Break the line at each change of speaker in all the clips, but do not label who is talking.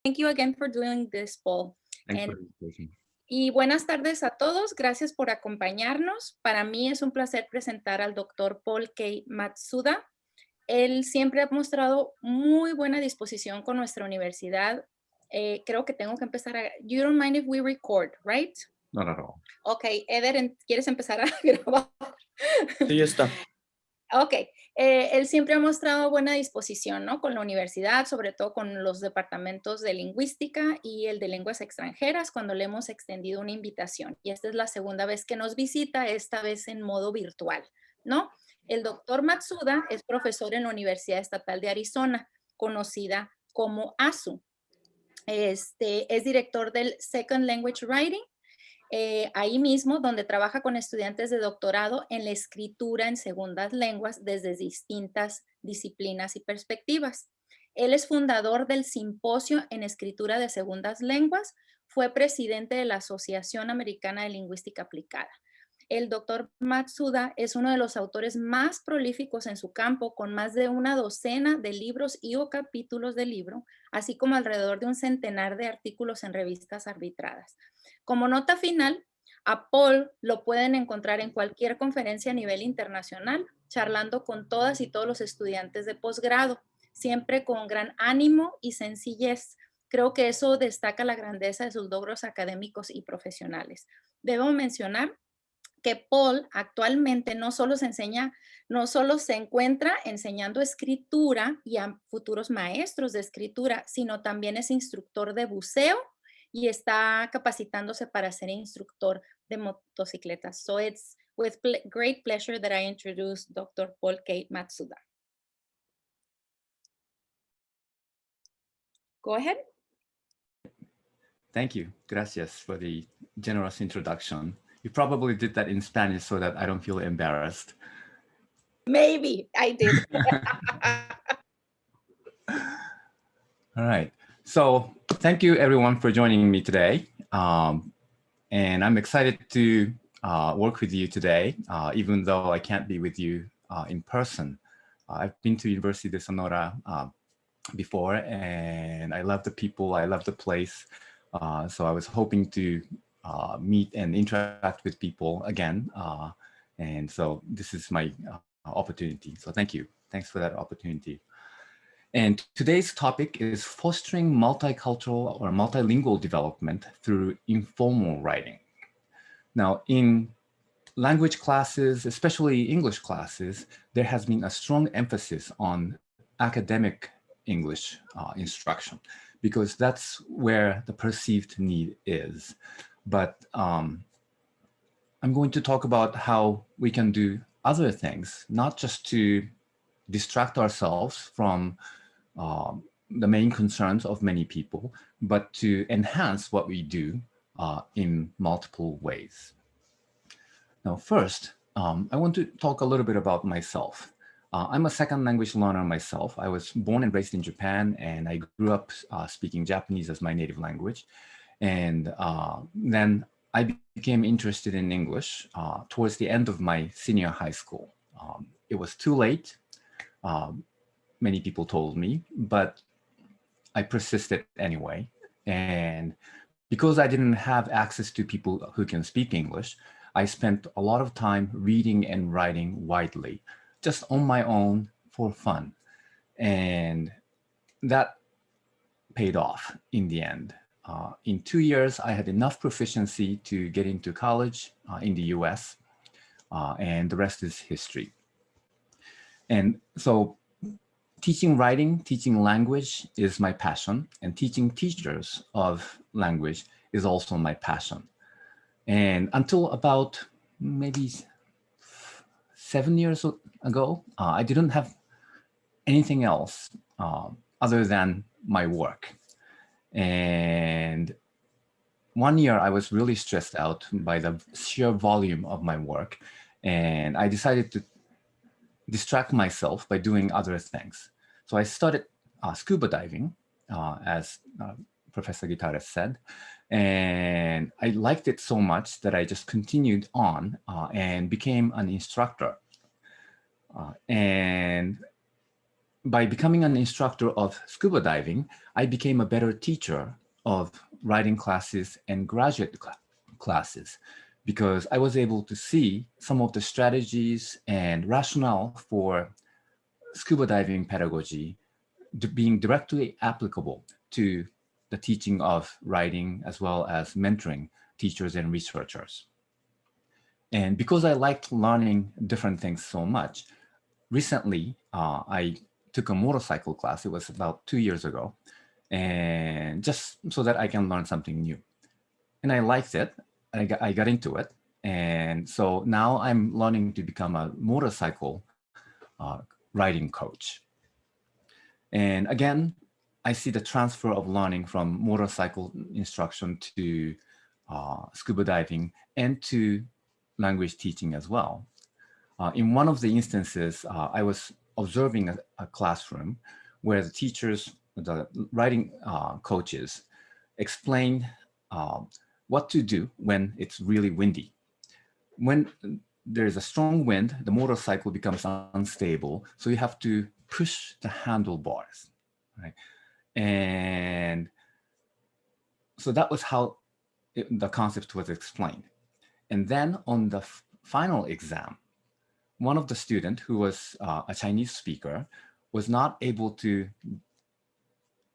Thank you again for doing this, Paul.
Thanks for the invitation.
Y buenas tardes a todos. Gracias por acompañarnos. Para mí es un placer presentar al doctor Paul K. Matsuda. Él siempre ha mostrado muy buena disposición con nuestra universidad. Creo que tengo que empezar a... You don't mind if we record, right?
Not at all.
Ok, Eder, ¿quieres empezar a grabar?
Sí, ya está.
Ok, él siempre ha mostrado buena disposición, ¿no? Con la universidad, sobre todo con los departamentos de lingüística y el de lenguas extranjeras, cuando le hemos extendido una invitación. Y esta es la segunda vez que nos visita, esta vez en modo virtual, ¿no? El doctor Matsuda es profesor en la Universidad Estatal de Arizona, conocida como ASU. Es director del Second Language Writing, ahí mismo donde trabaja con estudiantes de doctorado en la escritura en segundas lenguas desde distintas disciplinas y perspectivas. Él es fundador del Simposio en Escritura de Segundas Lenguas, fue presidente de la Asociación Americana de Lingüística Aplicada. El doctor Matsuda es uno de los autores más prolíficos en su campo, con más de una docena de libros y o capítulos de libro, así como alrededor de un centenar de artículos en revistas arbitradas. Como nota final, a Paul lo pueden encontrar en cualquier conferencia a nivel internacional, charlando con todas y todos los estudiantes de posgrado, siempre con gran ánimo y sencillez. Creo que eso destaca la grandeza de sus logros académicos y profesionales. Debo mencionar que Paul actualmente no solo se encuentra enseñando escritura y a futuros maestros de escritura, sino también es instructor de buceo y está capacitándose para ser instructor de motocicletas. So it's with great pleasure that I introduce Dr. Paul K. Matsuda. Go ahead.
Thank you. Gracias for the generous introduction. You probably did that in Spanish so that I don't feel embarrassed.
Maybe I did.
All right. So thank you everyone for joining me today. And I'm excited to work with you today, even though I can't be with you in person. I've been to Universidad de Sonora before, and I love the people, I love the place. So I was hoping to meet and interact with people again. And so this is my opportunity. So thank you. Thanks for that opportunity. And today's topic is fostering multicultural or multilingual development through informal writing. Now, in language classes, especially English classes, there has been a strong emphasis on academic English instruction, because that's where the perceived need is. But I'm going to talk about how we can do other things, not just to distract ourselves from the main concerns of many people, but to enhance what we do in multiple ways. Now, first, I want to talk a little bit about myself. I'm a second language learner myself. I was born and raised in Japan, and I grew up speaking Japanese as my native language. And then I became interested in English towards the end of my senior high school. It was too late, many people told me, but I persisted anyway. And because I didn't have access to people who can speak English, I spent a lot of time reading and writing widely, just on my own for fun. And that paid off in the end. In 2 years, I had enough proficiency to get into college in the US, and the rest is history. And so teaching writing, teaching language is my passion, and teaching teachers of language is also my passion. And until about maybe 7 years ago, I didn't have anything else other than my work. And 1 year I was really stressed out by the sheer volume of my work, and I decided to distract myself by doing other things. So I started scuba diving, as Professor Guitares said, and I liked it so much that I just continued on and became an instructor. And by becoming an instructor of scuba diving, I became a better teacher of writing classes and graduate classes, because I was able to see some of the strategies and rationale for scuba diving pedagogy being directly applicable to the teaching of writing, as well as mentoring teachers and researchers. And because I liked learning different things so much, recently I took a motorcycle class. It was about 2 years ago, and just so that I can learn something new. And I liked it. I got into it. And so now I'm learning to become a motorcycle riding coach. And again, I see the transfer of learning from motorcycle instruction to scuba diving and to language teaching as well. In one of the instances, I was observing a classroom where the teachers, the writing coaches, explained what to do when it's really windy. When there's a strong wind, the motorcycle becomes unstable, so you have to push the handlebars, right? And so that was how the concept was explained. And then on the final exam, one of the students, who was a Chinese speaker, was not able to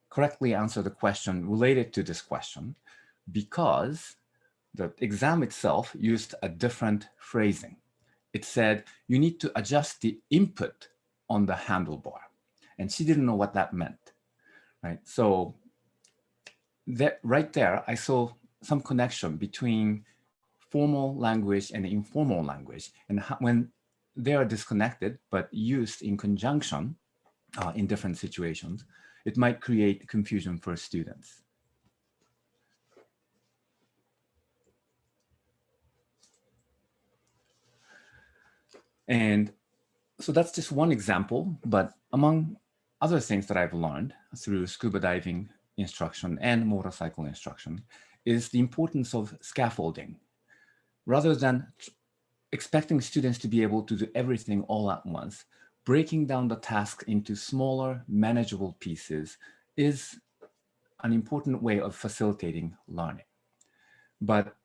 correctly answer the question related to this question because the exam itself used a different phrasing. It said, you need to adjust the input on the handlebar. And she didn't know what that meant, right? So that right there, I saw some connection between formal language and informal language. And when they are disconnected, but used in conjunction in different situations, it might create confusion for students. And so that's just one example, but among other things that I've learned through scuba diving instruction and motorcycle instruction is the importance of scaffolding. Rather than expecting students to be able to do everything all at once, breaking down the task into smaller, manageable pieces is an important way of facilitating learning. But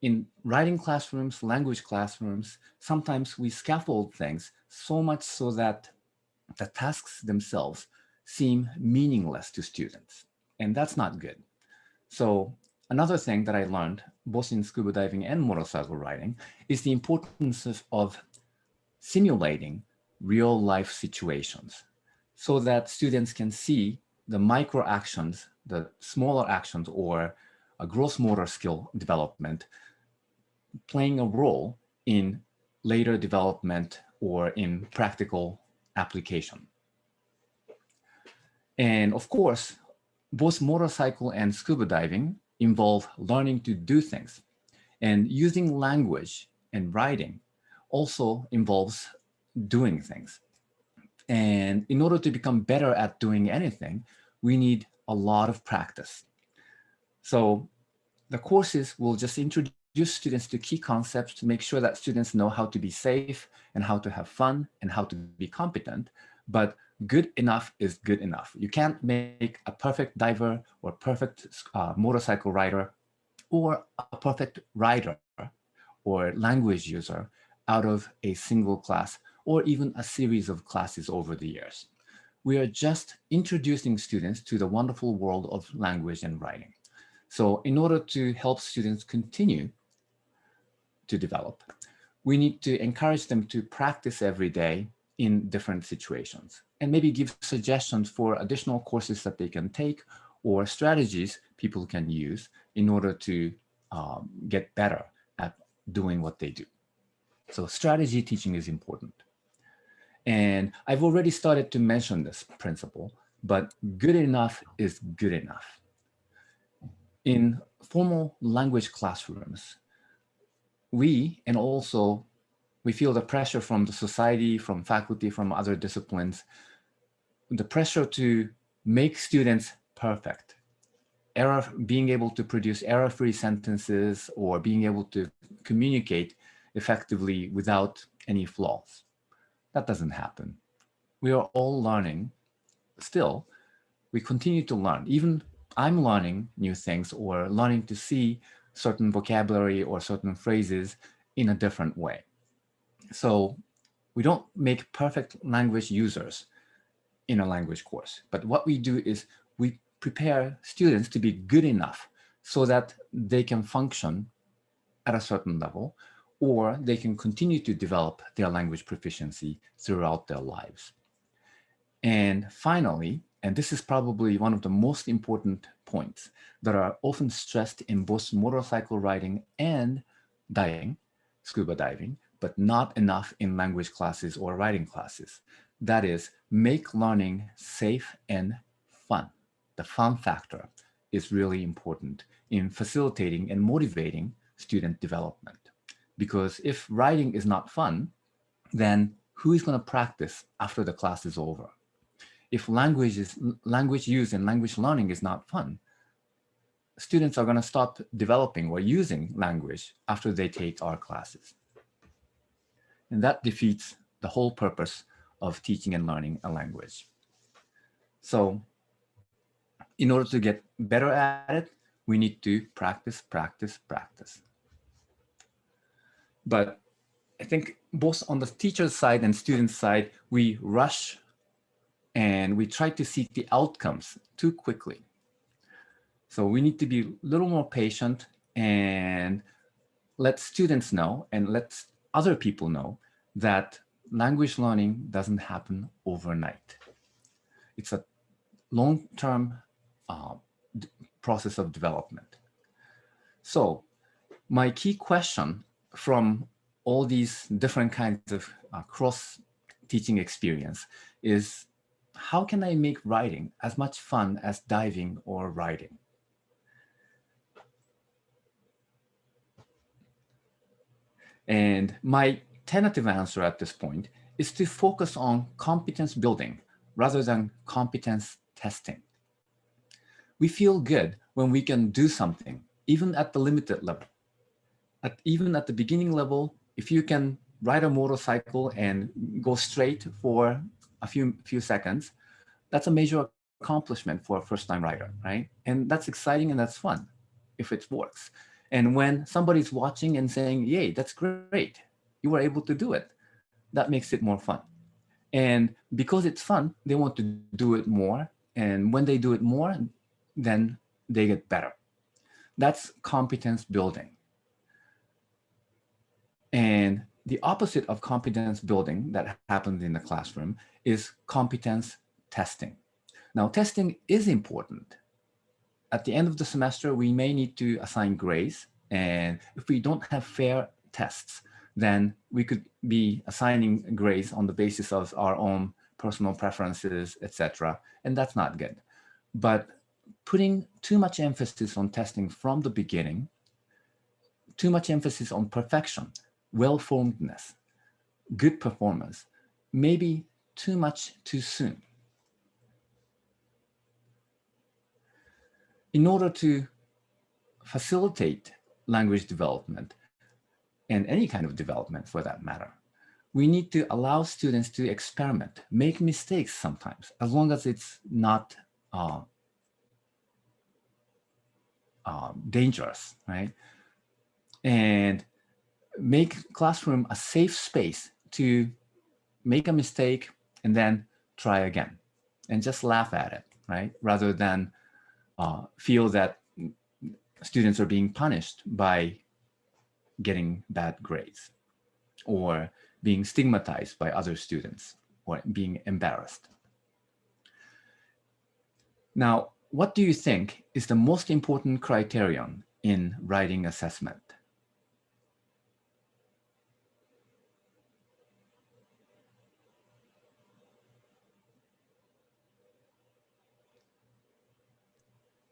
in writing classrooms, language classrooms, sometimes we scaffold things so much so that the tasks themselves seem meaningless to students. And that's not good. So another thing that I learned, both in scuba diving and motorcycle riding, is the importance of simulating real life situations so that students can see the micro actions, the smaller actions, or a gross motor skill development playing a role in later development or in practical application. And of course, both motorcycle and scuba diving involve learning to do things. And using language and writing also involves doing things. And in order to become better at doing anything, we need a lot of practice. So the courses will just introduce students to key concepts to make sure that students know how to be safe and how to have fun and how to be competent. But good enough is good enough. You can't make a perfect diver or perfect motorcycle rider or a perfect writer or language user out of a single class or even a series of classes over the years. We are just introducing students to the wonderful world of language and writing. So in order to help students continue to develop, we need to encourage them to practice every day in different situations and maybe give suggestions for additional courses that they can take or strategies people can use in order to get better at doing what they do. So strategy teaching is important. And I've already started to mention this principle, but good enough is good enough. In formal language classrooms, we feel the pressure from the society, from faculty, from other disciplines, the pressure to make students perfect. Being able to produce error-free sentences or being able to communicate effectively without any flaws. That doesn't happen. We are all learning still, we continue to learn. Even I'm learning new things or learning to see certain vocabulary or certain phrases in a different way. So we don't make perfect language users in a language course, but what we do is we prepare students to be good enough so that they can function at a certain level, or they can continue to develop their language proficiency throughout their lives. And finally, and this is probably one of the most important points that are often stressed in both motorcycle riding and diving, scuba diving, but not enough in language classes or writing classes. That is, make learning safe and fun. The fun factor is really important in facilitating and motivating student development. Because if writing is not fun, then who is going to practice after the class is over? If language use and language learning is not fun, students are going to stop developing or using language after they take our classes. And that defeats the whole purpose of teaching and learning a language. So in order to get better at it, we need to practice, practice, practice. But I think both on the teacher's side and student side, we rush and we try to seek the outcomes too quickly. So we need to be a little more patient and let students know and let other people know that language learning doesn't happen overnight. It's a long-term process of development. So my key question from all these different kinds of cross-teaching experience is, how can I make writing as much fun as diving or riding? And my tentative answer at this point is to focus on competence building rather than competence testing. We feel good when we can do something, even at the limited level. Even at the beginning level, if you can ride a motorcycle and go straight for a few seconds, that's a major accomplishment for a first-time rider, right? And that's exciting and that's fun if it works. And when somebody's watching and saying, yay, that's great, you were able to do it, that makes it more fun. And because it's fun, they want to do it more. And when they do it more, then they get better. That's competence building. And the opposite of competence building that happens in the classroom is competence testing. Now, testing is important. At the end of the semester, we may need to assign grades. And if we don't have fair tests, then we could be assigning grades on the basis of our own personal preferences, etc. And that's not good. But putting too much emphasis on testing from the beginning, too much emphasis on perfection, well-formedness, good performance, maybe too much too soon. In order to facilitate language development, and any kind of development for that matter, we need to allow students to experiment, make mistakes sometimes, as long as it's not dangerous, right? And make classroom a safe space to make a mistake and then try again and just laugh at it, right? Rather than feel that students are being punished by getting bad grades or being stigmatized by other students or being embarrassed. Now, what do you think is the most important criterion in writing assessment?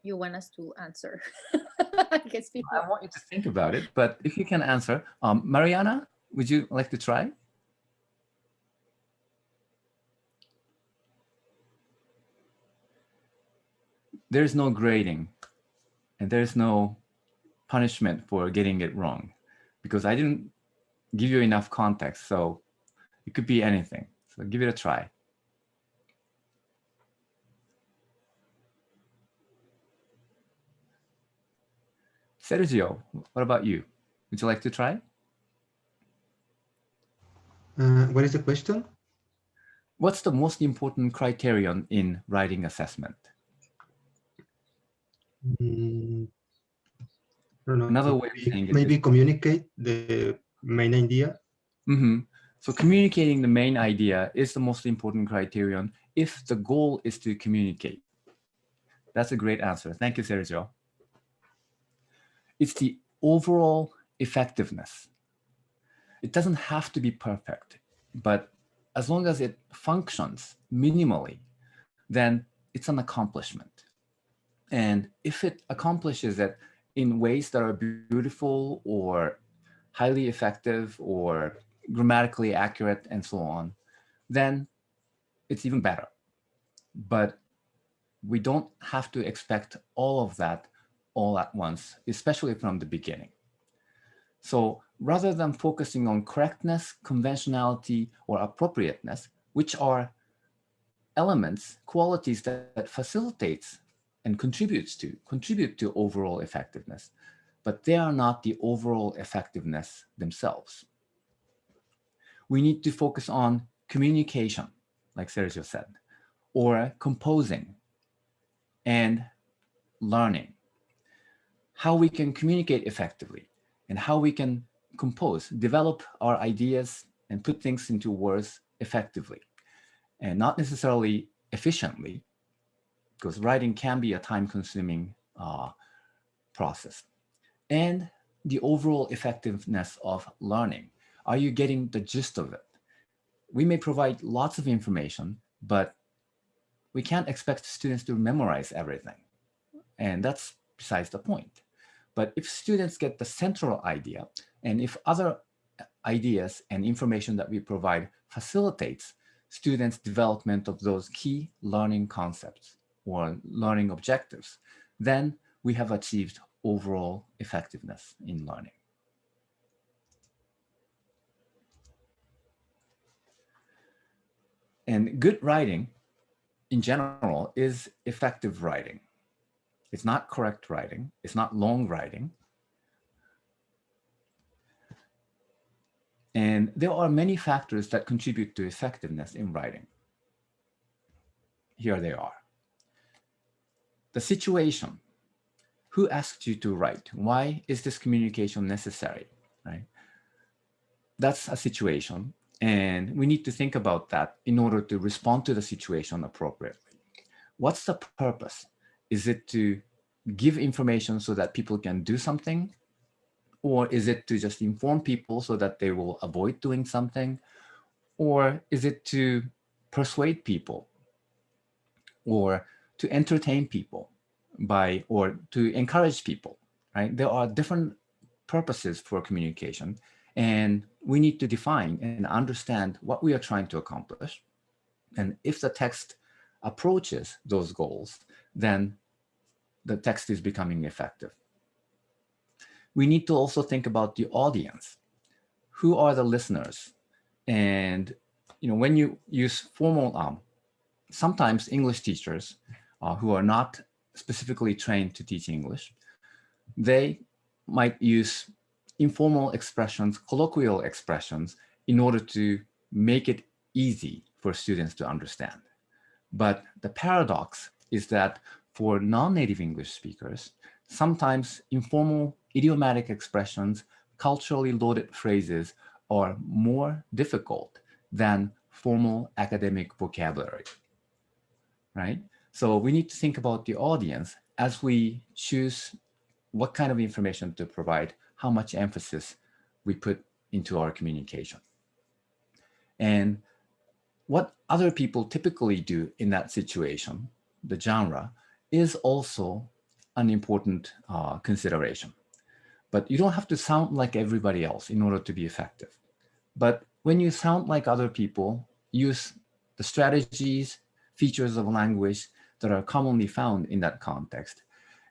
You want us to answer? I guess people.
I want you to think about it, but if you can answer, Mariana, would you like to try? There's no grading and there's no punishment for getting it wrong because I didn't give you enough context. So it could be anything. So give it a try. Sergio, what about you? Would you like to try?
What is the question?
What's the most important criterion in writing assessment?
I don't know.
Another way of saying it
Maybe
is,
communicate the main idea.
So communicating the main idea is the most important criterion if the goal is to communicate. That's a great answer. Thank you, Sergio. It's the overall effectiveness. It doesn't have to be perfect, but as long as it functions minimally, then it's an accomplishment. And if it accomplishes it in ways that are beautiful or highly effective or grammatically accurate and so on, then it's even better. But we don't have to expect all of that all at once, especially from the beginning. So rather than focusing on correctness, conventionality, or appropriateness, which are elements, qualities that facilitates and contribute to overall effectiveness, but they are not the overall effectiveness themselves. We need to focus on communication, like Sergio said, or composing and learning, how we can communicate effectively and how we can compose, develop our ideas and put things into words effectively and not necessarily efficiently, because writing can be a time-consuming process. And the overall effectiveness of learning. Are you getting the gist of it? We may provide lots of information, but we can't expect students to memorize everything. And that's besides the point. But if students get the central idea, and if other ideas and information that we provide facilitates students' development of those key learning concepts or learning objectives, then we have achieved overall effectiveness in learning. And good writing in general is effective writing. It's not correct writing. It's not long writing. And there are many factors that contribute to effectiveness in writing. Here they are. The situation. Who asked you to write? Why is this communication necessary, right? That's a situation. And we need to think about that in order to respond to the situation appropriately. What's the purpose? Is it to give information so that people can do something? Or is it to just inform people so that they will avoid doing something? Or is it to persuade people or to entertain people or to encourage people, right? There are different purposes for communication, and we need to define and understand what we are trying to accomplish. And if the text approaches those goals, then the text is becoming effective. We need to also think about the audience. Who are the listeners? And when you use formal, sometimes English teachers who are not specifically trained to teach English, they might use informal expressions, colloquial expressions, in order to make it easy for students to understand. But the paradox is that for non-native English speakers, sometimes informal idiomatic expressions, culturally loaded phrases are more difficult than formal academic vocabulary, right? So we need to think about the audience as we choose what kind of information to provide, how much emphasis we put into our communication. And what other people typically do in that situation, the genre, is also an important consideration. But you don't have to sound like everybody else in order to be effective. But when you sound like other people, use the strategies, features of language that are commonly found in that context,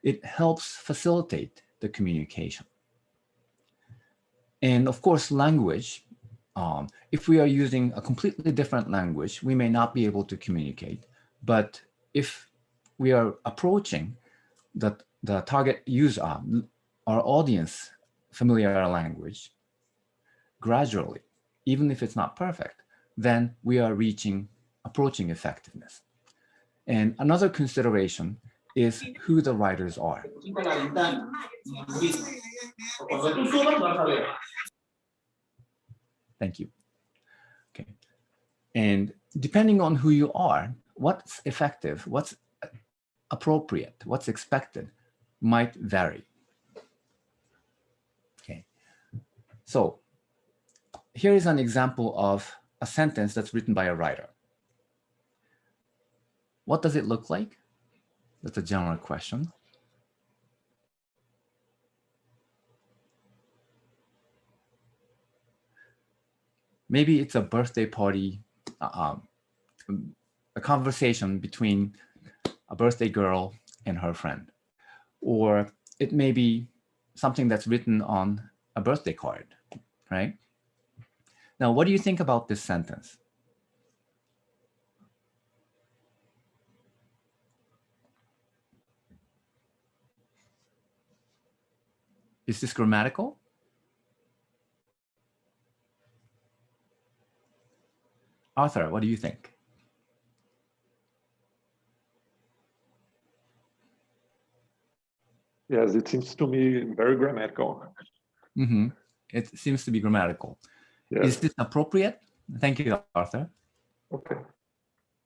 it helps facilitate the communication. And of course, language, if we are using a completely different language, we may not be able to communicate. But if we are approaching the target user, our audience familiar language gradually, even if it's not perfect, then we are approaching effectiveness. And another consideration is who the writers are. Thank you. Okay. And depending on who you are, what's effective, what's appropriate, what's expected might vary. Okay. So here is an example of a sentence that's written by a writer. What does it look like? That's a general question. Maybe it's a birthday party, a conversation between a birthday girl and her friend. Or it may be something that's written on a birthday card, right? Now, what do you think about this sentence? Is this grammatical? Arthur, what do you think?
Yes, it seems to me very grammatical.
Mm-hmm. It seems to be grammatical.
Yes.
Is this appropriate? Thank you, Arthur.
Okay.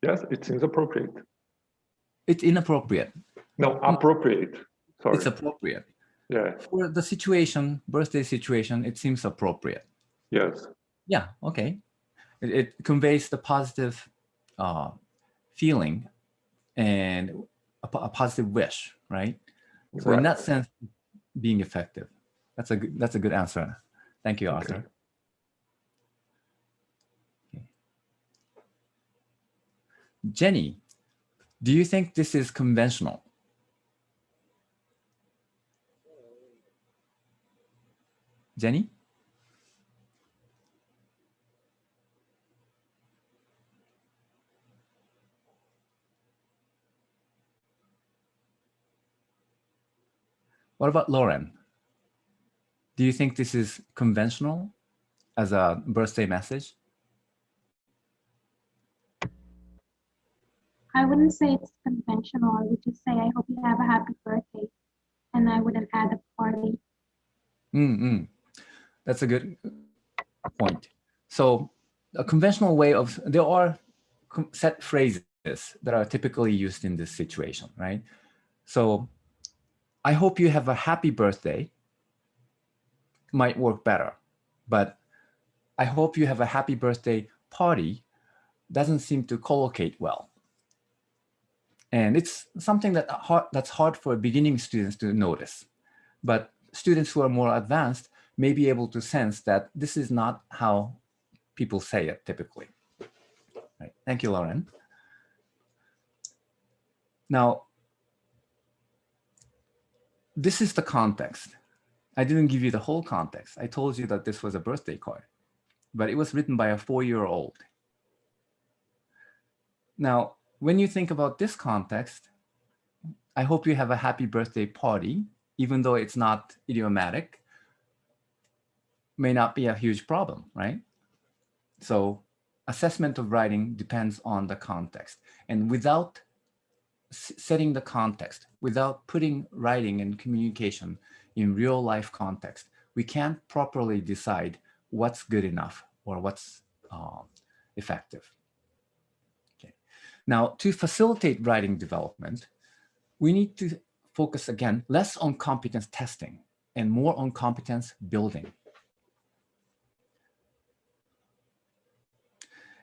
Yes, it seems appropriate.
It's inappropriate.
No, appropriate. Sorry.
It's appropriate.
Yeah.
For the situation, birthday situation, it seems appropriate.
Yes.
Yeah, okay. It conveys the positive feeling and a positive wish, right? So in that sense, being effective. That's a good answer. Thank you, Arthur. Okay. Jenny, do you think this is conventional? Jenny? What about Lauren? Do you think this is conventional as a birthday message?
I wouldn't say it's conventional. I would just say, I hope you have a happy birthday. And I wouldn't add a party.
That's a good point. So a conventional way of, there are set phrases that are typically used in this situation, right? So I hope you have a happy birthday might work better, but I hope you have a happy birthday party doesn't seem to collocate well. And it's something that's hard for beginning students to notice. But students who are more advanced may be able to sense that this is not how people say it typically. Right. Thank you, Lauren. Now, this is the context. I didn't give you the whole context. I told you that this was a birthday card, but it was written by a 4-year-old. Now, when you think about this context, I hope you have a happy birthday party, even though it's not idiomatic, may not be a huge problem, right? So assessment of writing depends on the context. And without setting the context, without putting writing and communication in real life context, we can't properly decide what's good enough or what's effective. Okay. Now, to facilitate writing development, we need to focus again less on competence testing and more on competence building.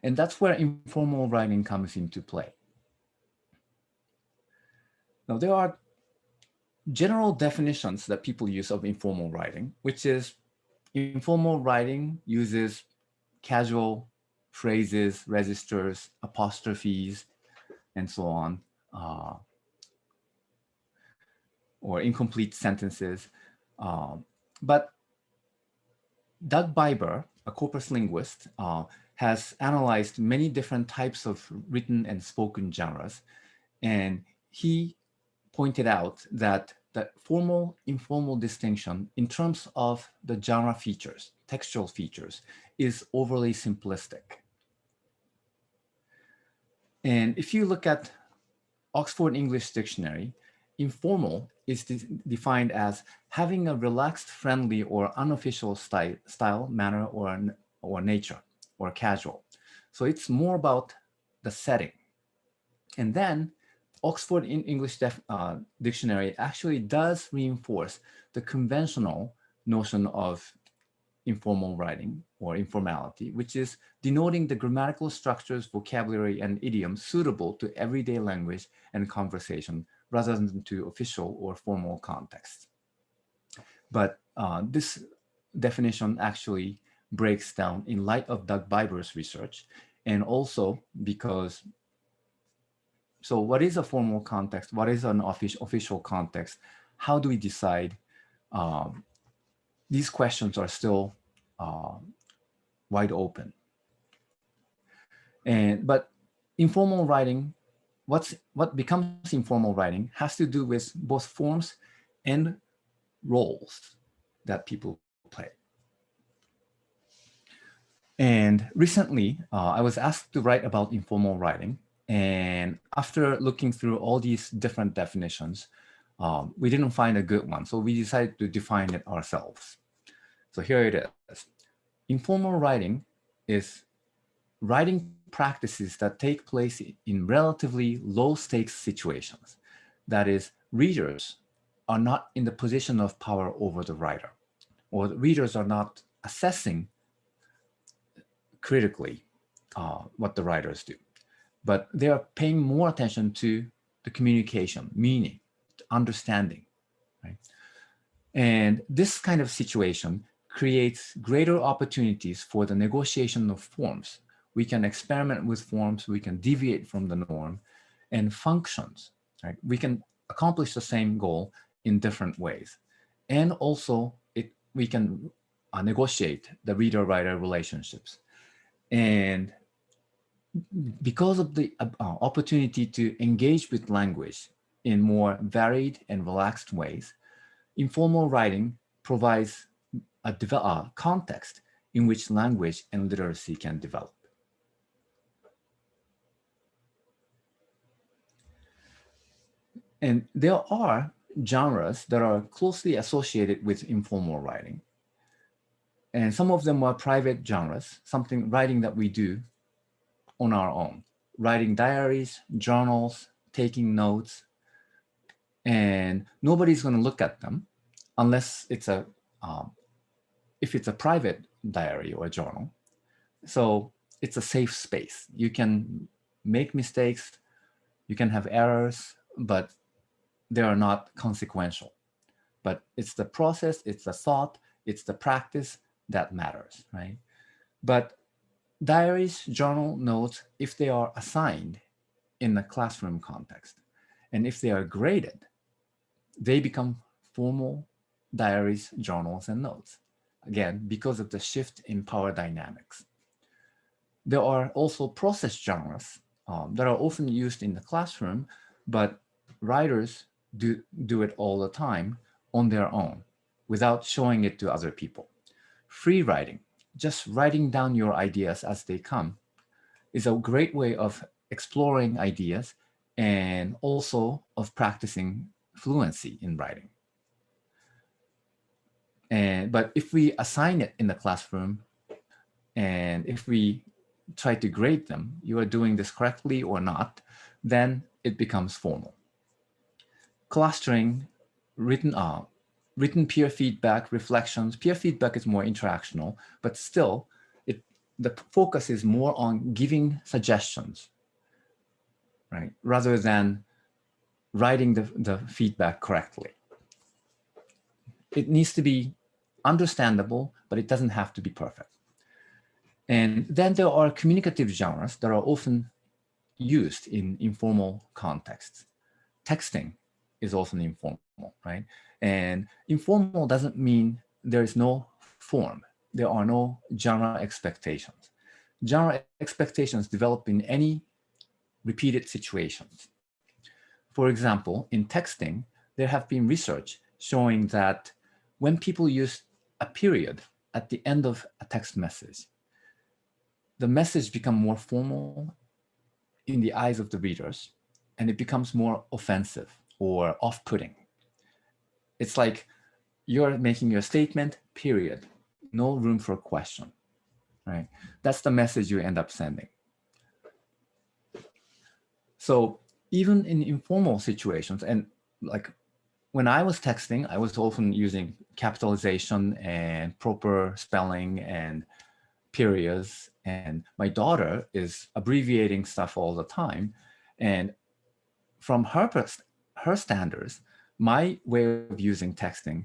And that's where informal writing comes into play. Now, there are general definitions that people use of informal writing, which is informal writing uses casual phrases, registers, apostrophes, and so on, or incomplete sentences. But Doug Biber, a corpus linguist, has analyzed many different types of written and spoken genres. And he pointed out that that formal, informal distinction in terms of the genre features, textual features, is overly simplistic. And if you look at Oxford English Dictionary, informal is defined as having a relaxed, friendly, or unofficial style, manner, or nature, or casual. So it's more about the setting. And then Oxford English Dictionary actually does reinforce the conventional notion of informal writing or informality, which is denoting the grammatical structures, vocabulary, and idioms suitable to everyday language and conversation rather than to official or formal contexts. But this definition actually breaks down in light of Doug Biber's research, and also because, so what is a formal context? What is an official context? How do we decide? These questions are still wide open. But informal writing, what becomes informal writing has to do with both forms and roles that people play. And recently, I was asked to write about informal writing. And after looking through all these different definitions, we didn't find a good one. So we decided to define it ourselves. So here it is. Informal writing is writing practices that take place in relatively low stakes situations. That is, readers are not in the position of power over the writer, or the readers are not assessing critically what the writers do, but they are paying more attention to the communication, meaning, understanding, right? And this kind of situation creates greater opportunities for the negotiation of forms. We can experiment with forms, we can deviate from the norm, and functions, right? We can accomplish the same goal in different ways. And also, we can negotiate the reader-writer relationships. And because of the opportunity to engage with language in more varied and relaxed ways, informal writing provides a context in which language and literacy can develop. And there are genres that are closely associated with informal writing. And some of them are private genres, writing that we do on our own, writing diaries, journals, taking notes, and nobody's going to look at them unless it's if it's a private diary or journal. So it's a safe space. You can make mistakes, you can have errors, but they are not consequential. But it's the process, it's the thought, it's the practice that matters, right? But diaries, journal notes, if they are assigned in a classroom context, and if they are graded, they become formal diaries, journals, and notes. Again, because of the shift in power dynamics. There are also process genres that are often used in the classroom, but writers do it all the time on their own without showing it to other people. Free writing, just writing down your ideas as they come, is a great way of exploring ideas and also of practicing fluency in writing. But if we assign it in the classroom, and if we try to grade them, you are doing this correctly or not, then it becomes formal. Clustering, written peer feedback, reflections. Peer feedback is more interactional, but still, the focus is more on giving suggestions, right? Rather than writing the feedback correctly. It needs to be understandable, but it doesn't have to be perfect. And then there are communicative genres that are often used in informal contexts. Texting is often informal, right? And informal doesn't mean there is no form. There are no genre expectations. Genre expectations develop in any repeated situations. For example, in texting, there have been research showing that when people use a period at the end of a text message, the message becomes more formal in the eyes of the readers, and it becomes more offensive or off-putting. It's like you're making your statement, period. No room for a question, right? That's the message you end up sending. So even in informal situations, and like when I was texting, I was often using capitalization and proper spelling and periods, and my daughter is abbreviating stuff all the time. And from her standards, my way of using texting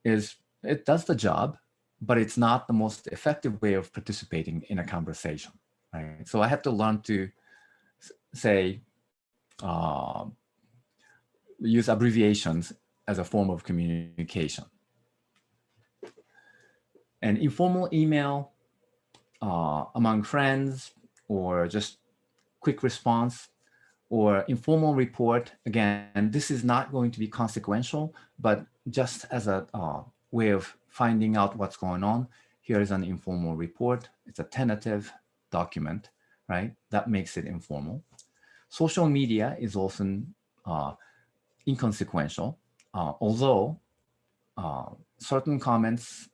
is, it does the job, but it's not the most effective way of participating in a conversation, right? So I have to learn to say, use abbreviations as a form of communication. And informal email among friends, or just quick response, or informal report, again, this is not going to be consequential, but just as a way of finding out what's going on. Here is an informal report. It's a tentative document, right? That makes it informal. Social media is often inconsequential, although certain comments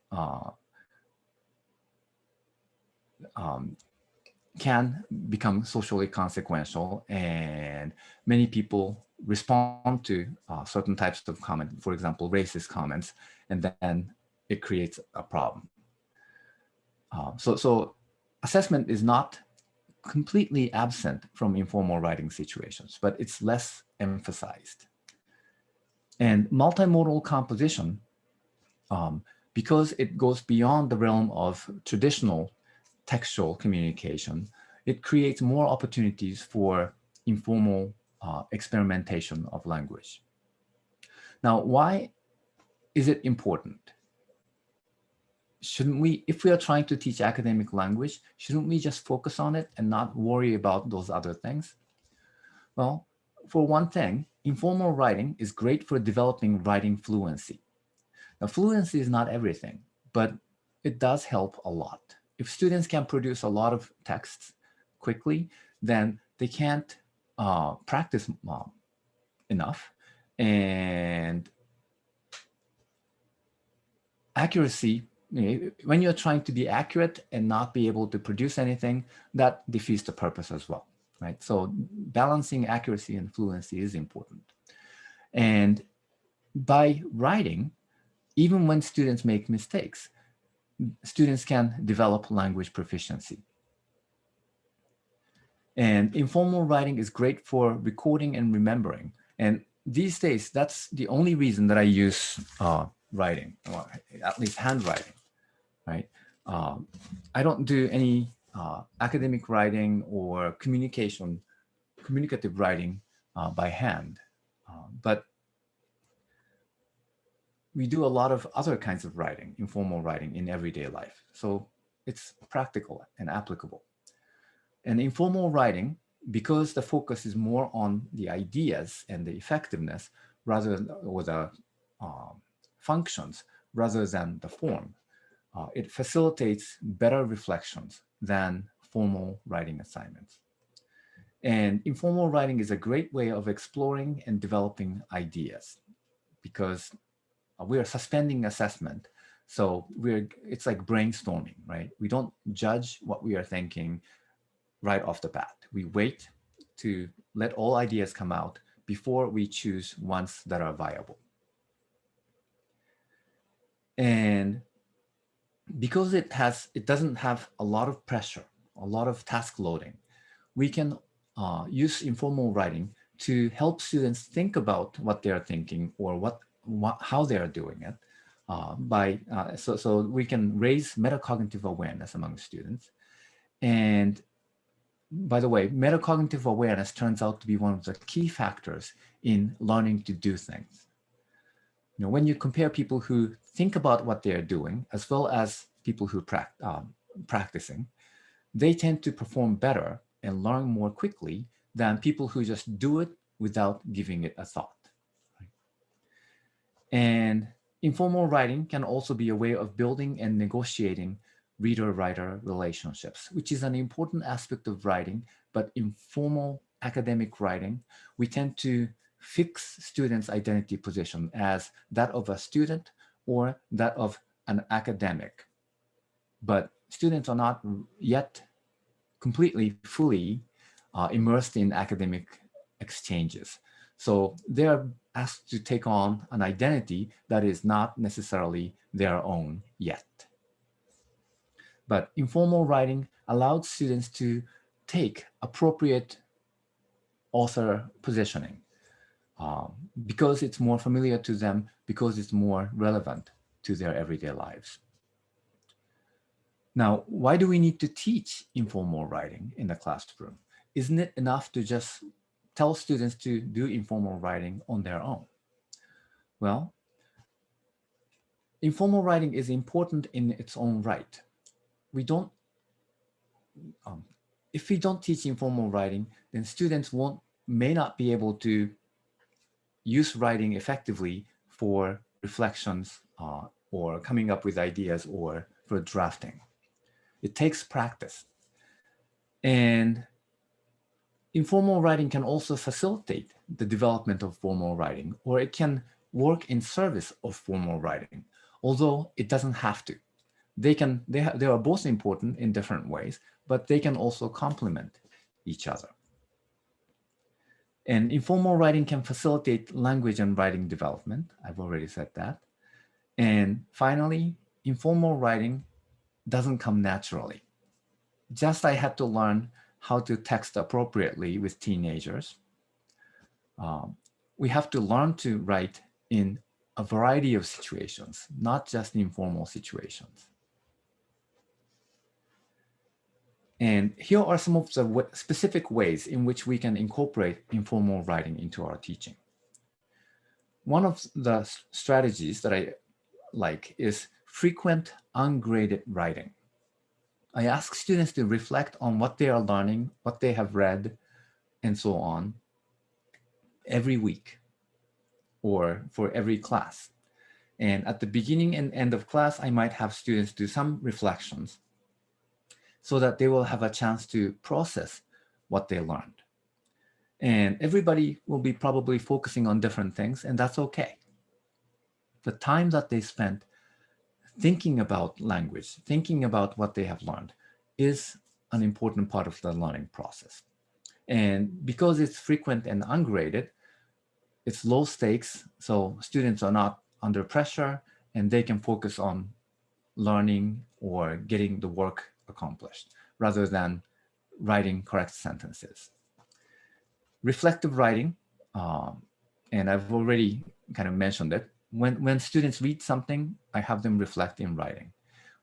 can become socially consequential, and many people respond to certain types of comment, for example, racist comments, and then it creates a problem. So assessment is not completely absent from informal writing situations, but it's less emphasized. And multimodal composition, because it goes beyond the realm of traditional textual communication, it creates more opportunities for informal experimentation of language. Now, why is it important? Shouldn't we, if we are trying to teach academic language, shouldn't we just focus on it and not worry about those other things? Well, for one thing, informal writing is great for developing writing fluency. Now, fluency is not everything, but it does help a lot. If students can produce a lot of texts quickly, then they can't practice enough, and accuracy, when you're trying to be accurate and not be able to produce anything, that defeats the purpose as well, right? So balancing accuracy and fluency is important. And by writing, even when students make mistakes, students can develop language proficiency. And informal writing is great for recording and remembering. And these days, that's the only reason that I use writing, or at least handwriting, right? I don't do any academic writing or communicative writing by hand, but we do a lot of other kinds of writing, informal writing in everyday life. So it's practical and applicable. And informal writing, because the focus is more on the ideas and the effectiveness rather than, or the functions rather than the form, it facilitates better reflections than formal writing assignments. And informal writing is a great way of exploring and developing ideas, because we are suspending assessment. So it's like brainstorming, right? We don't judge what we are thinking right off the bat. We wait to let all ideas come out before we choose ones that are viable. And because it doesn't have a lot of pressure, a lot of task loading, we can use informal writing to help students think about what they're thinking or how they are doing it. So we can raise metacognitive awareness among students. And by the way, metacognitive awareness turns out to be one of the key factors in learning to do things. You know, when you compare people who think about what they're doing, as well as people who practicing, they tend to perform better and learn more quickly than people who just do it without giving it a thought. Right? And informal writing can also be a way of building and negotiating reader-writer relationships, which is an important aspect of writing. But in formal academic writing, we tend to fix students' identity position as that of a student or that of an academic. But students are not yet completely, fully immersed in academic exchanges. So they're asked to take on an identity that is not necessarily their own yet. But informal writing allowed students to take appropriate author positioning because it's more familiar to them, because it's more relevant to their everyday lives. Now, why do we need to teach informal writing in the classroom? Isn't it enough to just tell students to do informal writing on their own? Well, informal writing is important in its own right. We don't, if we don't teach informal writing, then students may not be able to use writing effectively for reflections or coming up with ideas or for drafting. It takes practice. And informal writing can also facilitate the development of formal writing, or it can work in service of formal writing, although it doesn't have to. They are both important in different ways, but they can also complement each other. And informal writing can facilitate language and writing development. I've already said that. And finally, informal writing doesn't come naturally. Just I had to learn how to text appropriately with teenagers. We have to learn to write in a variety of situations, not just informal situations. And here are some of the specific ways in which we can incorporate informal writing into our teaching. One of the strategies that I like is frequent ungraded writing. I ask students to reflect on what they are learning, what they have read, and so on, every week or for every class. And at the beginning and end of class, I might have students do some reflections so that they will have a chance to process what they learned. And everybody will be probably focusing on different things, and that's okay. The time that they spent thinking about language, thinking about what they have learned is an important part of the learning process. And because it's frequent and ungraded, it's low stakes, so students are not under pressure and they can focus on learning or getting the work accomplished rather than writing correct sentences. Reflective writing, and I've already kind of mentioned it, when students read something, I have them reflect in writing.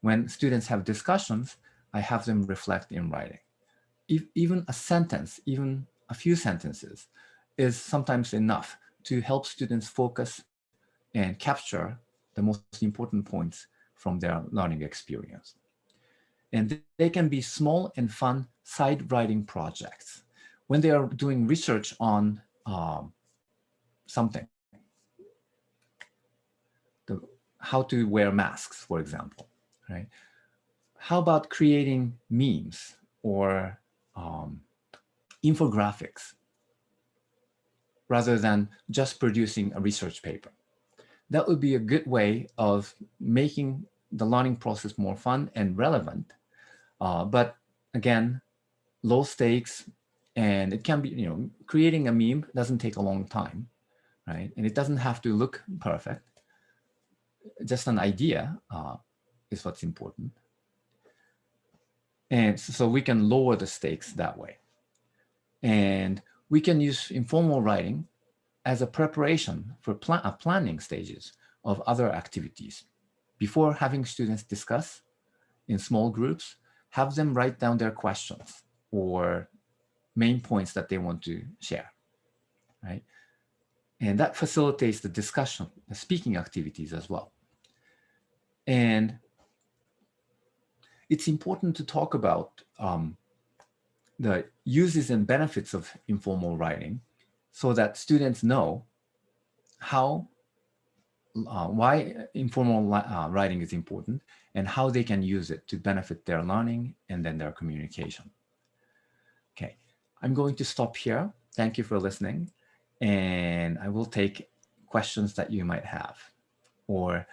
When students have discussions, I have them reflect in writing. Even a sentence, even a few sentences is sometimes enough to help students focus and capture the most important points from their learning experience. And they can be small and fun side writing projects. When they are doing research on something, how to wear masks, for example, right? How about creating memes or infographics rather than just producing a research paper? That would be a good way of making the learning process more fun and relevant. But again, low stakes, and it can be, creating a meme doesn't take a long time, right? And it doesn't have to look perfect. Just an idea is what's important. And so we can lower the stakes that way. And we can use informal writing as a preparation for planning stages of other activities. Before having students discuss in small groups, have them write down their questions or main points that they want to share, right? And that facilitates the discussion, the speaking activities as well. And it's important to talk about the uses and benefits of informal writing so that students know how why informal writing is important and how they can use it to benefit their learning and then their communication. Okay, I'm going to stop here. Thank you for listening. And I will take questions that you might have. Or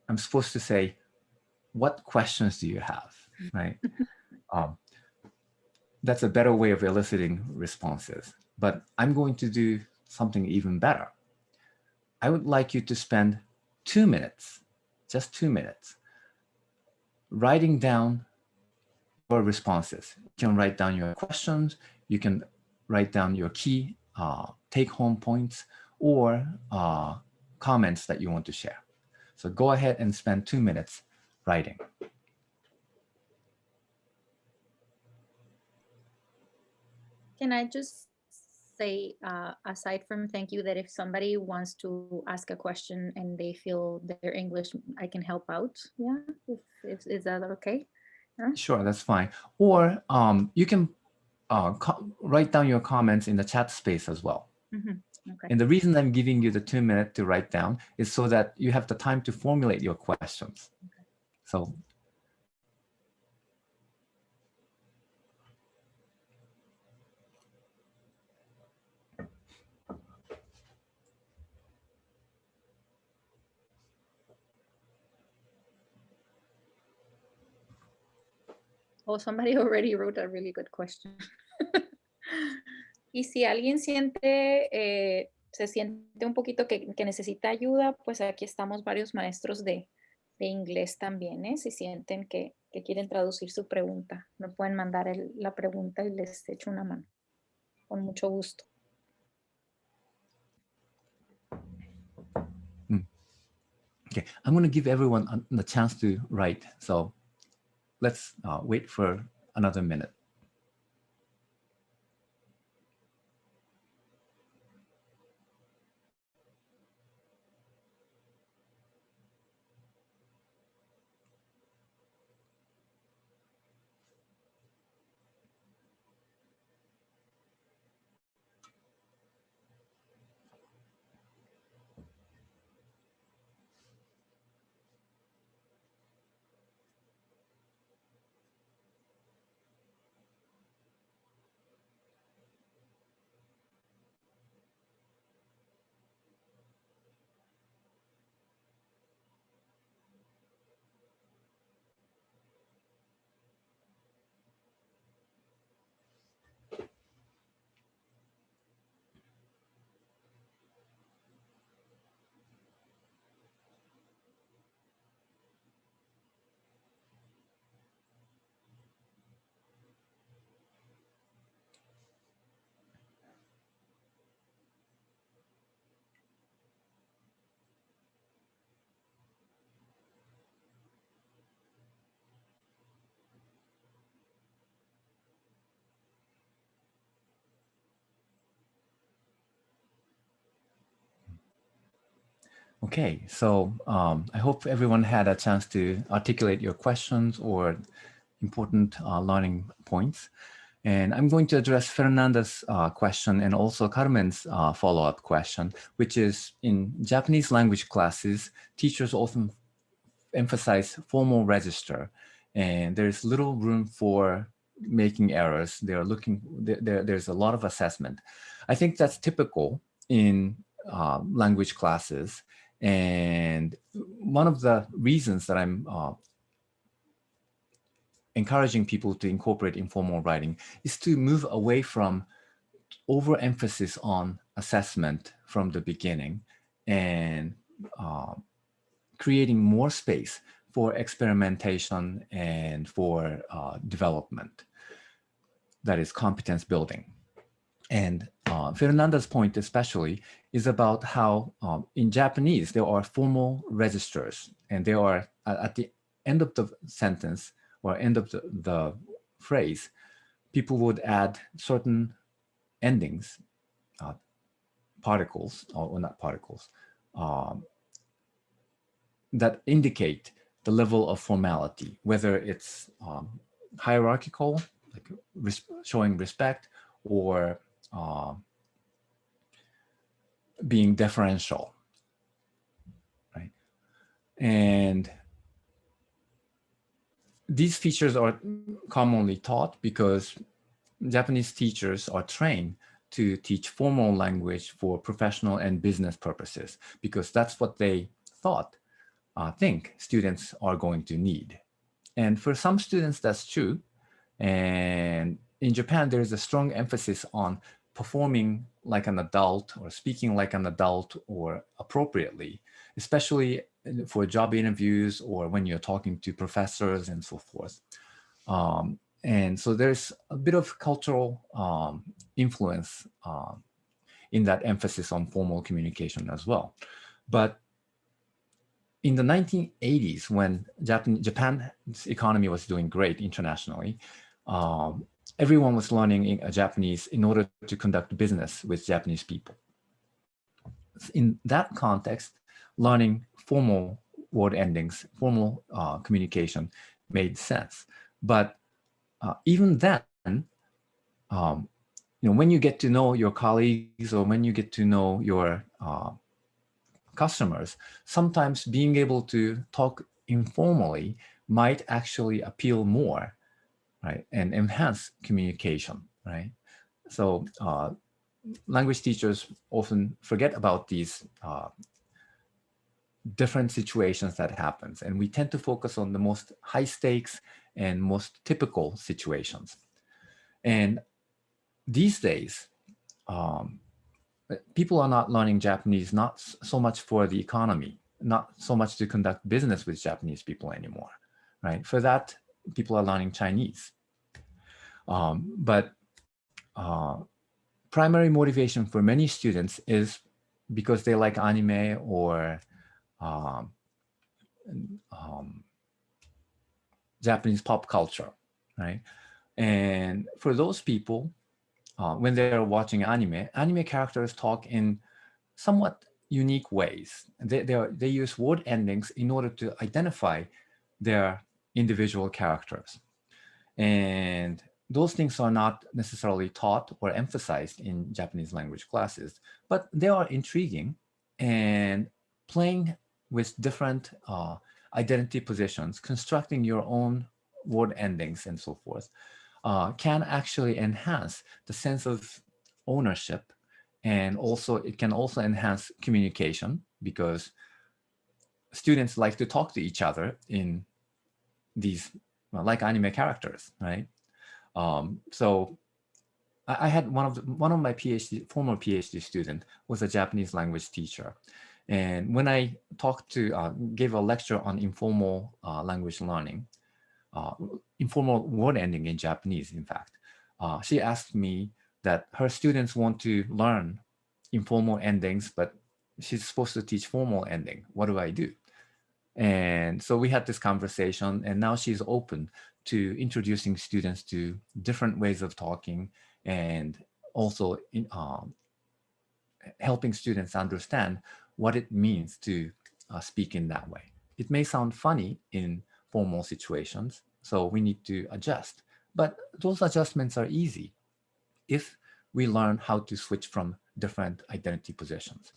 I'm supposed to say, what questions do you have, right? That's a better way of eliciting responses. But I'm going to do something even better. I would like you to spend 2 minutes, just 2 minutes, writing down your responses. You can write down your questions, you can write down your key take-home points or comments that you want to share. So go ahead and spend 2 minutes writing.
Can I just say, aside from thank you, that if somebody wants to ask a question and they feel their English, I can help out. Yeah, is that okay? Huh?
Sure, that's fine. Or you can write down your comments in the chat space as well.
Mm-hmm. Okay.
And the reason I'm giving you the 2 minutes to write down is so that you have the time to formulate your questions.
Okay.
So
Oh, somebody already wrote a really good question. Y si alguien siente, se siente un poquito que necesita ayuda, pues aquí estamos varios maestros de inglés también, ¿eh? Si sienten que quieren traducir su pregunta, me pueden mandar la pregunta y les echo una mano. Con mucho gusto.
okay, I'm going to give everyone the chance to write. So let's wait for another minute. Okay, so I hope everyone had a chance to articulate your questions or important learning points. And I'm going to address Fernanda's question and also Carmen's follow-up question, which is in Japanese language classes, teachers often emphasize formal register, and there's little room for making errors. There's a lot of assessment. I think that's typical in language classes. And one of the reasons that I'm encouraging people to incorporate informal writing is to move away from overemphasis on assessment from the beginning and creating more space for experimentation and for development, that is competence building. And Fernanda's point especially is about how in Japanese, there are formal registers, and there are at the end of the sentence or end of the phrase, people would add certain endings, particles, or not particles, that indicate the level of formality, whether it's hierarchical, like showing respect, or being deferential. And these features are commonly taught because Japanese teachers are trained to teach formal language for professional and business purposes, because that's what they think students are going to need. And for some students, that's true. And in Japan, there is a strong emphasis on performing like an adult or speaking like an adult or appropriately, especially for job interviews or when you're talking to professors and so forth. And so there's a bit of cultural influence in that emphasis on formal communication as well. But in the 1980s, when Japan's economy was doing great internationally, everyone was learning Japanese in order to conduct business with Japanese people. In that context, learning formal word endings, formal communication made sense. But even then, when you get to know your colleagues or when you get to know your customers, sometimes being able to talk informally might actually appeal more, right, and enhance communication, right? So language teachers often forget about these different situations that happens, and we tend to focus on the most high stakes and most typical situations. And these days, people are not learning Japanese, not so much for the economy, not so much to conduct business with Japanese people anymore, right? For that, people are learning Chinese. But primary motivation for many students is because they like anime or Japanese pop culture, right? And for those people, when they're watching anime characters talk in somewhat unique ways. They use word endings in order to identify their individual characters. And those things are not necessarily taught or emphasized in Japanese language classes, but they are intriguing, and playing with different identity positions, constructing your own word endings and so forth, can actually enhance the sense of ownership. And also it can also enhance communication, because students like to talk to each other in these like anime characters, right? So I had one of my former PhD student was a Japanese language teacher. And when I gave a lecture on informal language learning, informal word ending in Japanese, in fact, she asked me that her students want to learn informal endings, but she's supposed to teach formal ending. What do I do? And so we had this conversation, and now she's open to introducing students to different ways of talking, and also helping students understand what it means to speak in that way. It may sound funny in formal situations, so we need to adjust. But those adjustments are easy if we learn how to switch from different identity positions.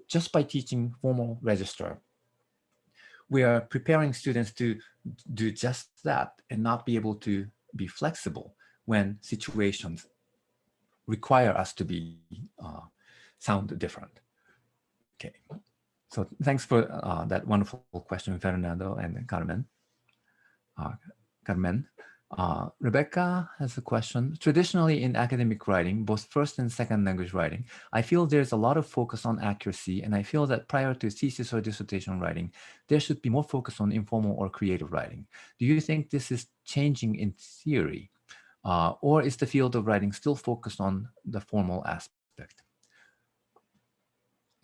Just by teaching formal register, we are preparing students to do just that and not be able to be flexible when situations require us to be sound different. Okay, so thanks for that wonderful question, Fernando and Carmen. Rebecca has a question. Traditionally in academic writing, both first and second language writing, I feel there's a lot of focus on accuracy, and I feel that prior to thesis or dissertation writing, there should be more focus on informal or creative writing. Do you think this is changing in theory, or is the field of writing still focused on the formal aspect?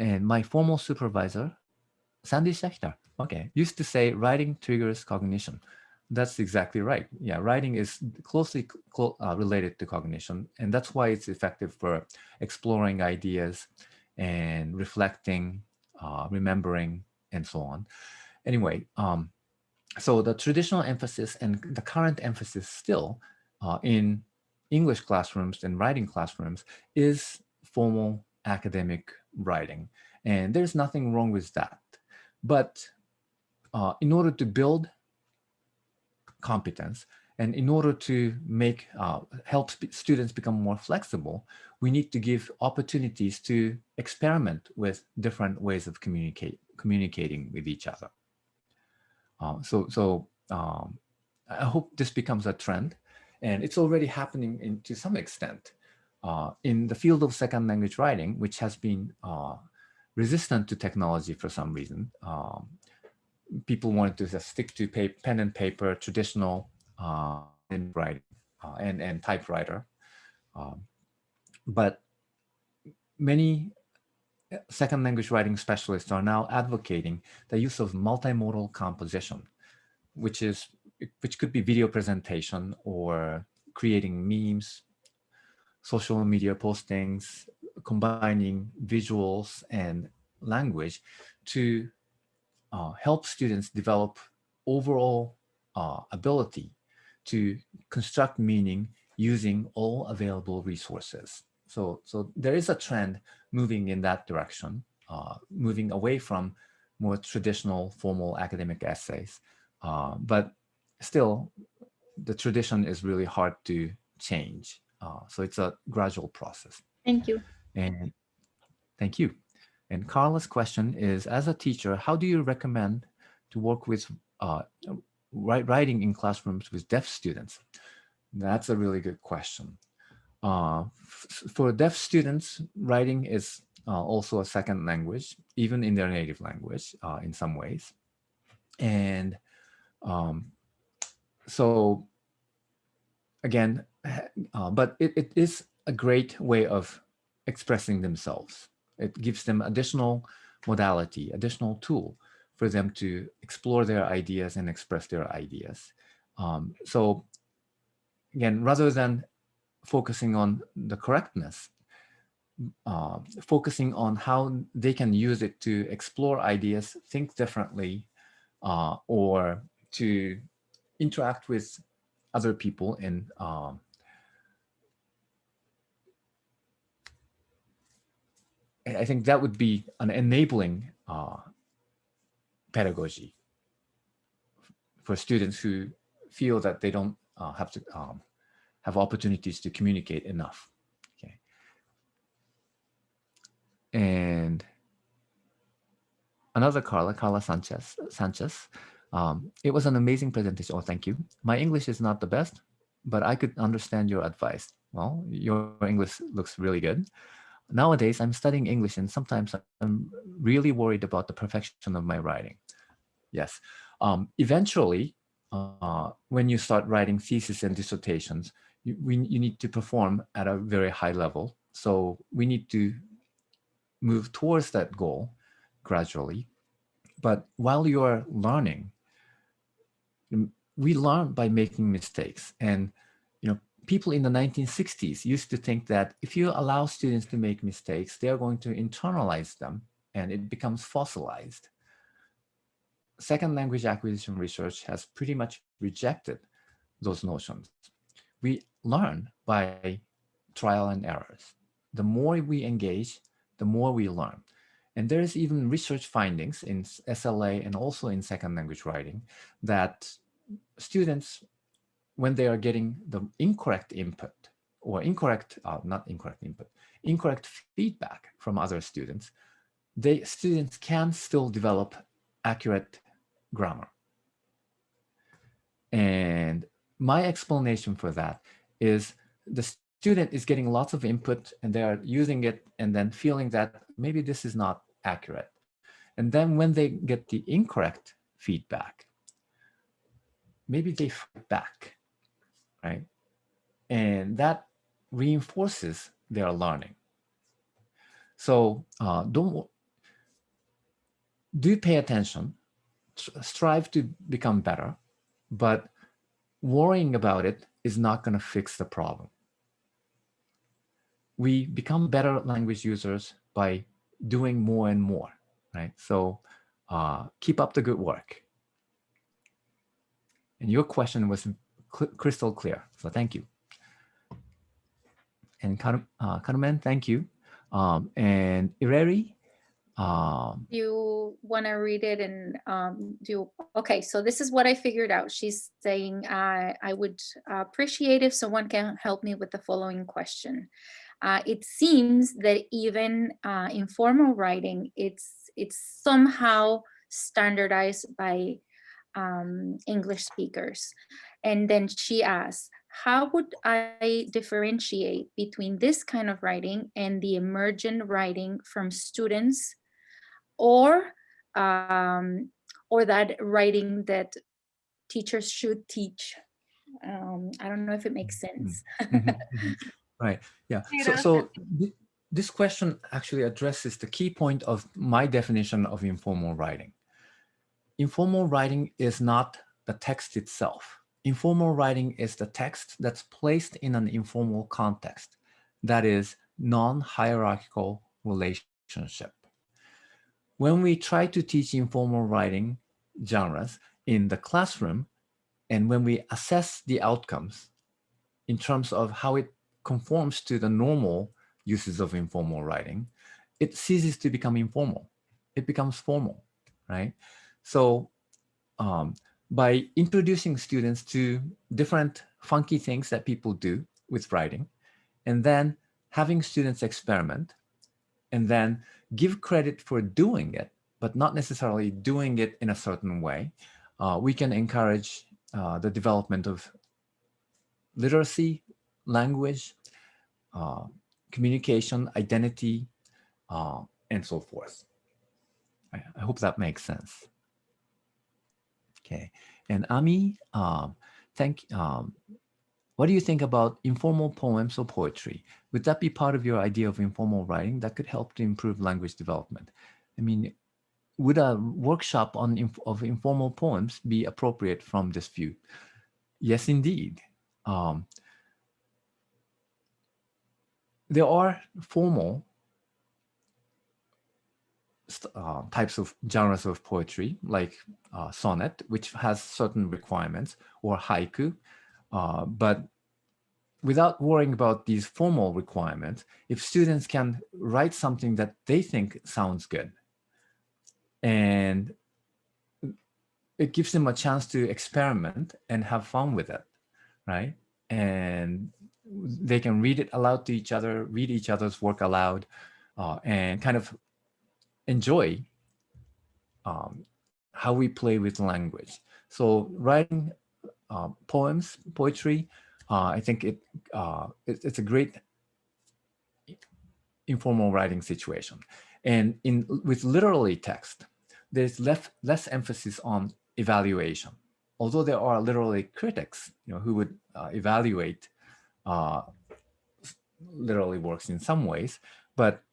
And my formal supervisor, Sandy Schechter, used to say writing triggers cognition. That's exactly right. Yeah, writing is closely related to cognition, and that's why it's effective for exploring ideas and reflecting, remembering, and so on. Anyway, so the traditional emphasis and the current emphasis still in English classrooms and writing classrooms is formal academic writing, and there's nothing wrong with that. But in order to build competence and in order to make help students become more flexible, we need to give opportunities to experiment with different ways of communicating with each other. I hope this becomes a trend, and it's already happening to some extent in the field of second language writing, which has been resistant to technology for some reason. People wanted to just stick to pen and paper, traditional writing and typewriter. But many second language writing specialists are now advocating the use of multimodal composition, which could be video presentation or creating memes, social media postings, combining visuals and language to help students develop overall ability to construct meaning using all available resources. So there is a trend moving in that direction, moving away from more traditional formal academic essays. But still, the tradition is really hard to change. So it's a gradual process.
Thank you.
And thank you. And Carla's question is, as a teacher, how do you recommend to work with writing in classrooms with deaf students? That's a really good question. For deaf students, writing is also a second language, even in their native language in some ways. And so again, but it is a great way of expressing themselves. It gives them additional modality, additional tool for them to explore their ideas and express their ideas. So again, rather than focusing on the correctness, focusing on how they can use it to explore ideas, think differently, or to interact with other people in I think that would be an enabling pedagogy for students who feel that they don't have to have opportunities to communicate enough. Okay. And another Carla Sanchez. It was an amazing presentation. Oh, thank you. My English is not the best, but I could understand your advice. Well, your English looks really good. Nowadays, I'm studying English, and sometimes I'm really worried about the perfection of my writing. Yes. Eventually, when you start writing theses and dissertations, you need to perform at a very high level. So we need to move towards that goal gradually. But while you are learning, we learn by making mistakes. And people in the 1960s used to think that if you allow students to make mistakes, they're going to internalize them and it becomes fossilized. Second language acquisition research has pretty much rejected those notions. We learn by trial and errors. The more we engage, the more we learn. And there's even research findings in SLA and also in second language writing that students, when they are getting the incorrect input or incorrect feedback from other students, students can still develop accurate grammar. And my explanation for that is the student is getting lots of input and they are using it and then feeling that maybe this is not accurate. And then when they get the incorrect feedback, maybe they fight back. Right? And that reinforces their learning. So do pay attention, strive to become better, but worrying about it is not going to fix the problem. We become better language users by doing more and more, right? So keep up the good work. And your question was crystal clear, so thank you. And Carmen, thank you. And Ireri,
You want to read it and okay, so this is what I figured out. She's saying, I would appreciate if someone can help me with the following question. It seems that even informal writing, it's somehow standardized by English speakers. And then she asks, how would I differentiate between this kind of writing and the emergent writing from students, or that writing that teachers should teach? I don't know if it makes sense.
Right. Yeah. This question actually addresses the key point of my definition of informal writing. Informal writing is not the text itself. Informal writing is the text that's placed in an informal context, that is, non-hierarchical relationship. When we try to teach informal writing genres in the classroom, and when we assess the outcomes in terms of how it conforms to the normal uses of informal writing, it ceases to become informal. It becomes formal, right? So by introducing students to different funky things that people do with writing, and then having students experiment, and then give credit for doing it, but not necessarily doing it in a certain way, we can encourage the development of literacy, language, communication, identity, and so forth. I hope that makes sense. Okay, and Ami, what do you think about informal poems or poetry? Would that be part of your idea of informal writing that could help to improve language development? I mean, would a workshop of informal poems be appropriate from this view? Yes, indeed. There are formal types of genres of poetry, like sonnet, which has certain requirements, or haiku. But without worrying about these formal requirements, if students can write something that they think sounds good, and it gives them a chance to experiment and have fun with it, right? And they can read it aloud to each other, read each other's work aloud, and kind of enjoy how we play with language. So writing poems, poetry, I think it's a great informal writing situation. And with literary text, there's less emphasis on evaluation. Although there are literary critics, who would evaluate literary works in some ways, but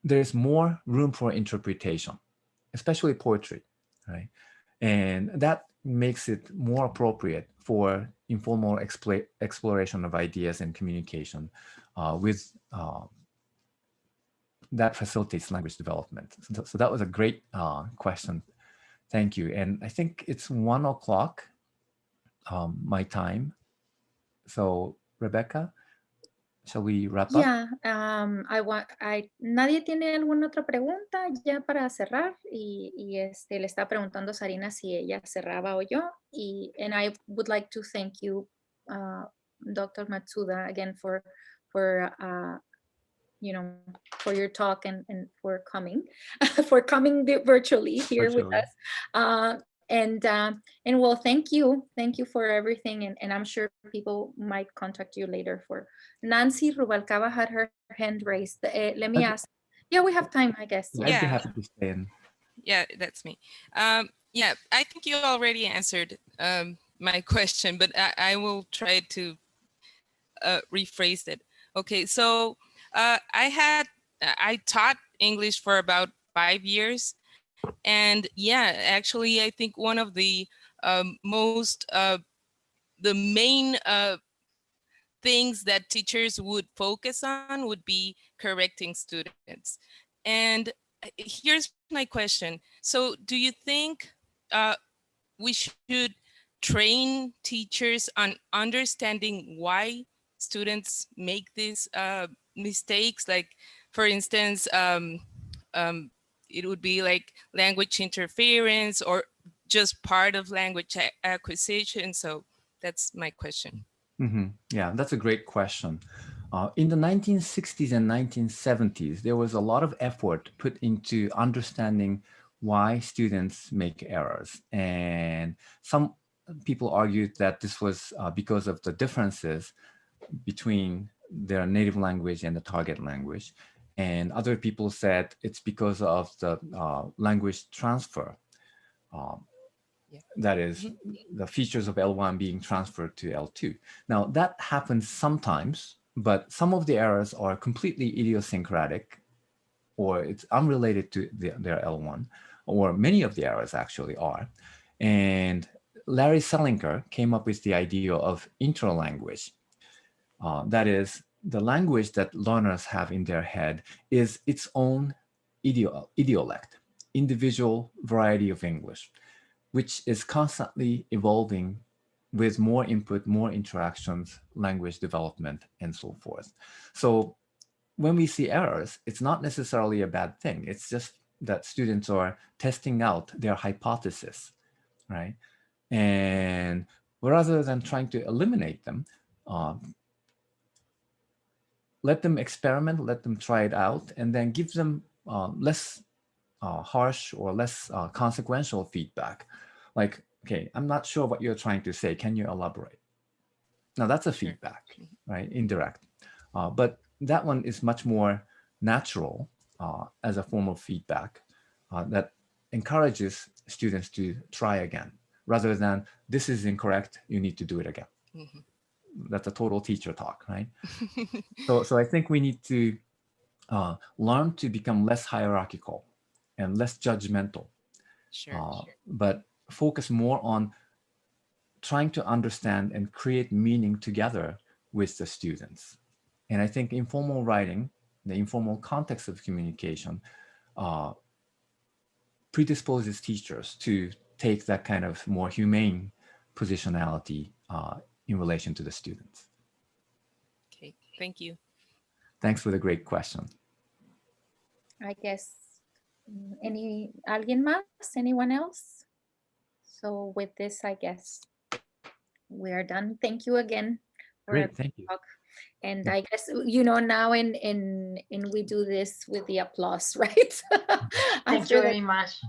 there's more room for interpretation, especially poetry, right? And that makes it more appropriate for informal exploration of ideas and communication that facilitates language development. So that was a great question. Thank you. And I think it's 1 o'clock my time. So Rebecca, shall we wrap up?
Yeah, ¿nadie tiene alguna otra pregunta ya para cerrar? Y le está preguntando Sarina si ella cerraba o yo. And I would like to thank you, Dr. Matsuda, again for your talk and for coming, virtually here with us. And well, thank you for everything. And I'm sure people might contact you later. For Nancy Rubalcaba had her hand raised. Let me ask. Yeah, we have time, I guess.
Yeah. I'd be happy to stay in.
Yeah, that's me. Yeah, I think you already answered my question, but I will try to rephrase it. Okay, so I taught English for about 5 years. And yeah, actually, I think one of the the main things that teachers would focus on would be correcting students. And here's my question. So do you think we should train teachers on understanding why students make these mistakes? Like, for instance, it would be like language interference or just part of language acquisition. So that's my question.
Yeah, that's a great question. In the 1960s and 1970s, there was a lot of effort put into understanding why students make errors. And some people argued that this was because of the differences between their native language and the target language. And other people said it's because of the language transfer. That is, the features of L1 being transferred to L2. Now, that happens sometimes, but some of the errors are completely idiosyncratic, or it's unrelated to their L1, or many of the errors actually are. And Larry Selinker came up with the idea of interlanguage. That is, the language that learners have in their head is its own idiolect, individual variety of English, which is constantly evolving with more input, more interactions, language development, and so forth. So when we see errors, it's not necessarily a bad thing. It's just that students are testing out their hypothesis, right? And rather than trying to eliminate them, let them experiment, let them try it out, and then give them less harsh or less consequential feedback. Like, okay, I'm not sure what you're trying to say. Can you elaborate? Now that's a feedback, right? Indirect. But that one is much more natural as a form of feedback that encourages students to try again, rather than this is incorrect, you need to do it again. That's a total teacher talk, right? So I think we need to learn to become less hierarchical and less judgmental, but focus more on trying to understand and create meaning together with the students. And I think informal writing, the informal context of communication, predisposes teachers to take that kind of more humane positionality in relation to the students.
Okay, thank you.
Thanks for the great question.
I guess, alguien más? Anyone else? So with this, I guess we are done. Thank you again.
Great, thank you.
Talk. And I guess, you know, now in we do this with the applause, right?
Thank you very much.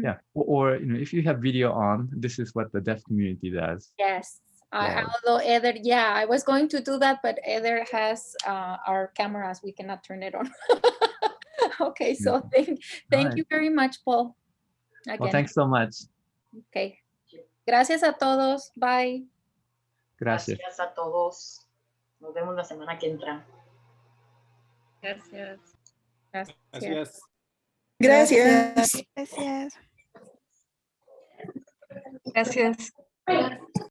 Yeah, or you know, if you have video on, this is what the deaf community does.
Yes. Although Eder, yeah, I was going to do that, but Eder has our cameras. We cannot turn it on. Okay, so thank you very much, Paul. Again.
Well, thanks so much.
Okay. Gracias a todos. Bye.
Gracias.
Gracias a todos. Nos vemos la semana que entra.
Gracias.
Gracias.
Gracias.
Gracias. Gracias.